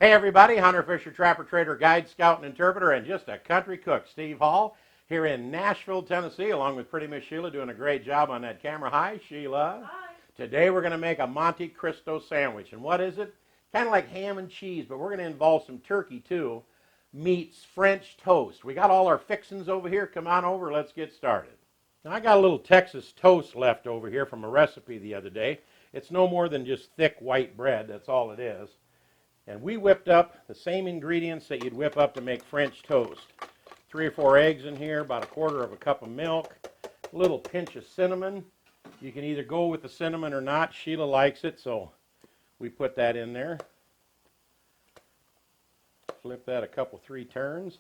Hey everybody, Hunter, Fisher, Trapper, Trader, Guide, Scout, and Interpreter, and just a country cook, Steve Hall, here in Nashville, Tennessee, along with pretty Miss Sheila, doing a great job on that camera. Hi, Sheila. Hi. Today we're going to make a Monte Cristo sandwich, and what is it? Kind of like ham and cheese, but we're going to involve some turkey too, meets French toast. We got all our fixings over here. Come on over, let's get started. Now I got a little Texas toast left over here from a recipe the other day. It's no more than just thick white bread, that's all it is. And we whipped up the same ingredients that you'd whip up to make French toast. 3 or 4 eggs in here, about 1/4 of a cup of milk, a little pinch of cinnamon. You can either go with the cinnamon or not. Sheila likes it, so we put that in there. Flip that a couple, 3 turns.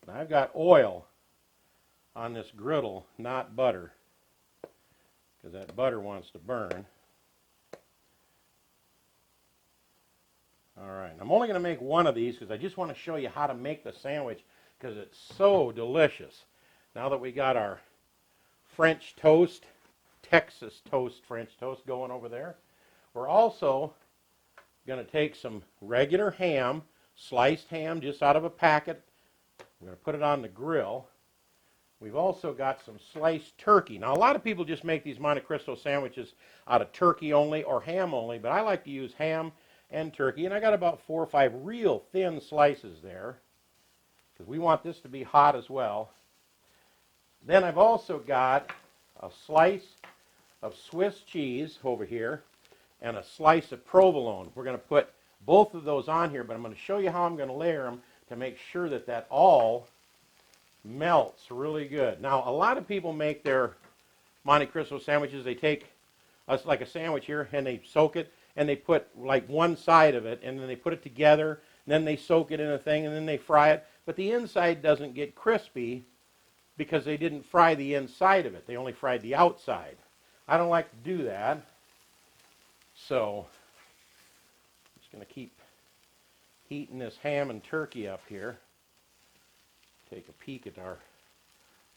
Now I've got oil on this griddle, not butter, because that butter wants to burn. All right, I'm only going to make one of these because I just want to show you how to make the sandwich because it's so delicious. Now that we got our French toast, Texas toast, French toast going over there, we're also going to take some regular ham, sliced ham just out of a packet. We're going to put it on the grill. We've also got some sliced turkey. Now, a lot of people just make these Monte Cristo sandwiches out of turkey only or ham only, but I like to use ham and turkey, and I got about 4 or 5 real thin slices there because we want this to be hot as well. Then I've also got a slice of Swiss cheese over here and a slice of provolone. We're going to put both of those on here, but I'm going to show you how I'm going to layer them to make sure that that all melts really good. Now, a lot of people make their Monte Cristo sandwiches. They take like a sandwich here and they soak it, and they put like one side of it, and then they put it together, and then they soak it in a thing, and then they fry it. But the inside doesn't get crispy because they didn't fry the inside of it. They only fried the outside. I don't like to do that. So I'm just going to keep heating this ham and turkey up here. Take a peek at our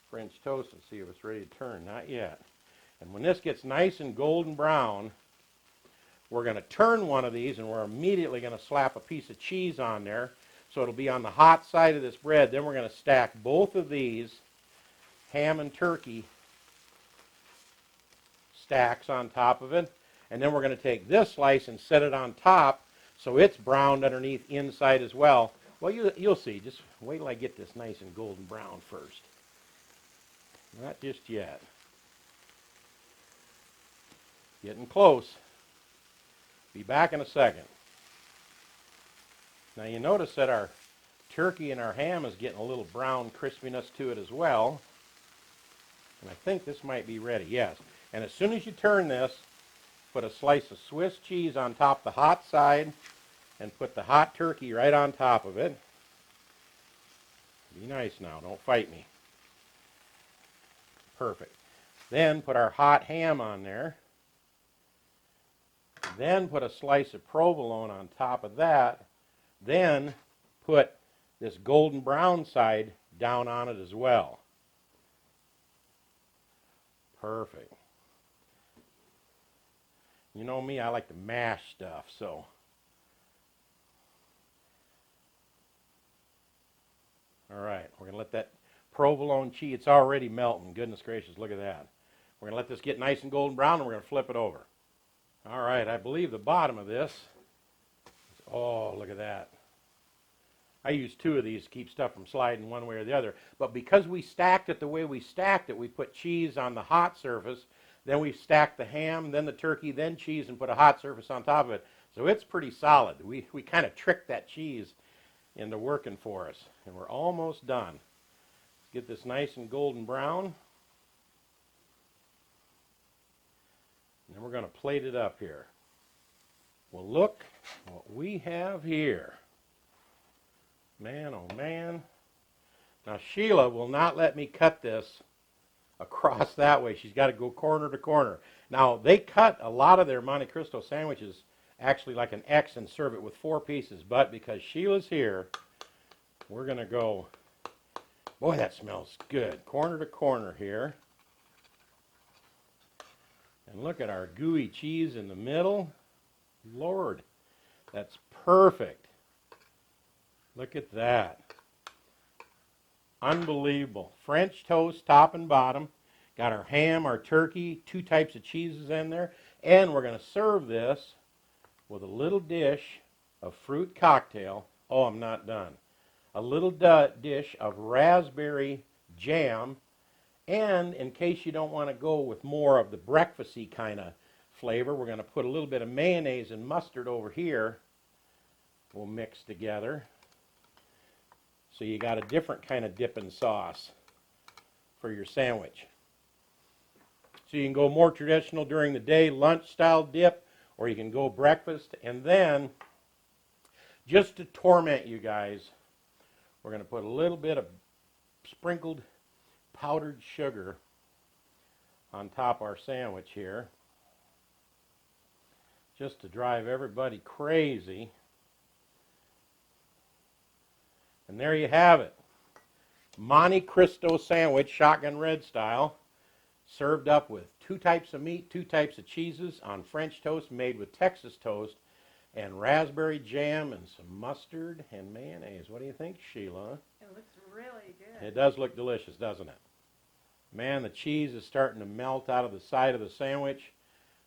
French toast and see if it's ready to turn. Not yet. And when this gets nice and golden brown, we're going to turn one of these, and we're immediately going to slap a piece of cheese on there so it'll be on the hot side of this bread. Then we're going to stack both of these ham and turkey stacks on top of it, and then we're going to take this slice and set it on top so it's browned underneath inside as well. Well, you'll see. Just wait till I get this nice and golden brown first. Not just yet. Getting close. Be back in a second. Now you notice that our turkey and our ham is getting a little brown crispiness to it as well. And I think this might be ready, yes. And as soon as you turn this, put a slice of Swiss cheese on top the hot side and put the hot turkey right on top of it. Be nice now, don't fight me. Perfect. Then put our hot ham on there. Then put a slice of provolone on top of that. Then put this golden brown side down on it as well. Perfect. You know me, I like to mash stuff, so. All right, we're going to let that provolone cheese, it's already melting. Goodness gracious, look at that. We're going to let this get nice and golden brown, and we're going to flip it over. All right, I believe the bottom of this, oh, look at that. I use 2 of these to keep stuff from sliding one way or the other. But because we stacked it the way we stacked it, we put cheese on the hot surface, then we stacked the ham, then the turkey, then cheese, and put a hot surface on top of it. So it's pretty solid. We kind of tricked that cheese into working for us. And we're almost done. Let's get this nice and golden brown. And then we're going to plate it up here. Well, look what we have here. Man, oh man. Now, Sheila will not let me cut this across that way. She's got to go corner to corner. Now, they cut a lot of their Monte Cristo sandwiches actually like an X and serve it with 4 pieces. But because Sheila's here, we're going to go, boy, that smells good. Corner to corner here. And look at our gooey cheese in the middle. Lord, that's perfect. Look at that. Unbelievable. French toast, top and bottom. Got our ham, our turkey, 2 types of cheeses in there. And we're going to serve this with a little dish of fruit cocktail. Oh, I'm not done. A little dish of raspberry jam. And in case you don't want to go with more of the breakfasty kind of flavor, we're going to put a little bit of mayonnaise and mustard over here. We'll mix together. So you got a different kind of dipping sauce for your sandwich. So you can go more traditional during the day, lunch style dip, or you can go breakfast. And then, just to torment you guys, we're going to put a little bit of sprinkled powdered sugar on top of our sandwich here, just to drive everybody crazy. And there you have it. Monte Cristo sandwich, shotgun red style, served up with 2 types of meat, 2 types of cheeses on French toast made with Texas toast, and raspberry jam and some mustard and mayonnaise. What do you think, Sheila? It looks really good. It does look delicious, doesn't it? Man, the cheese is starting to melt out of the side of the sandwich.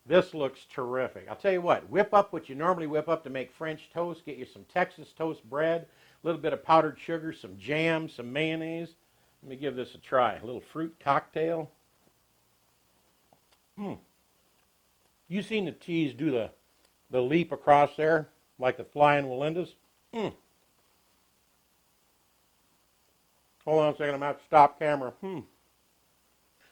This looks terrific. I'll tell you what, whip up what you normally whip up to make French toast. Get you some Texas toast bread, a little bit of powdered sugar, some jam, some mayonnaise. Let me give this a try. A little fruit cocktail. You seen the cheese do the leap across there like the flying Walindas? Hold on a second, I'm going to have to stop camera.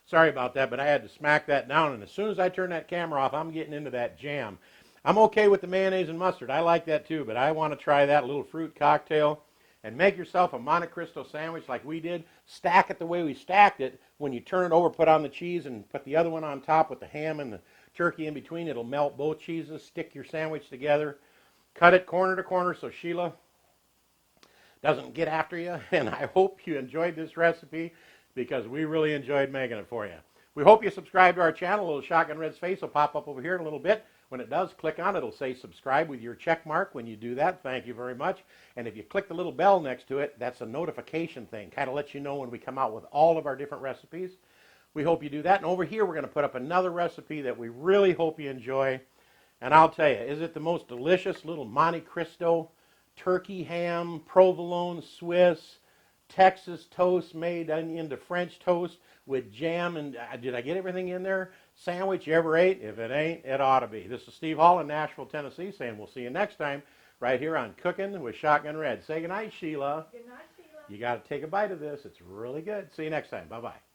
Sorry about that, but I had to smack that down, and as soon as I turn that camera off, I'm getting into that jam. I'm okay with the mayonnaise and mustard. I like that too, but I want to try that little fruit cocktail. And make yourself a Monte Cristo sandwich like we did. Stack it the way we stacked it. When you turn it over, put on the cheese and put the other one on top with the ham and the turkey in between. It'll melt both cheeses. Stick your sandwich together. Cut it corner to corner so Sheila doesn't get after you. And I hope you enjoyed this recipe because we really enjoyed making it for you. We hope you subscribe to our channel. A little Shotgun Red's face will pop up over here in a little bit. When it does, click on it. It'll say subscribe with your check mark when you do that. Thank you very much. And if you click the little bell next to it, that's a notification thing. Kind of lets you know when we come out with all of our different recipes. We hope you do that. And over here, we're going to put up another recipe that we really hope you enjoy. And I'll tell you, is it the most delicious little Monte Cristo turkey ham, provolone Swiss, Texas toast made into French toast with jam, and did I get everything in there? Sandwich you ever ate? If it ain't, it ought to be. This is Steve Hall in Nashville, Tennessee, saying we'll see you next time right here on Cooking with Shotgun Red. Say goodnight, Sheila. Good night, Sheila. You got to take a bite of this. It's really good. See you next time. Bye-bye.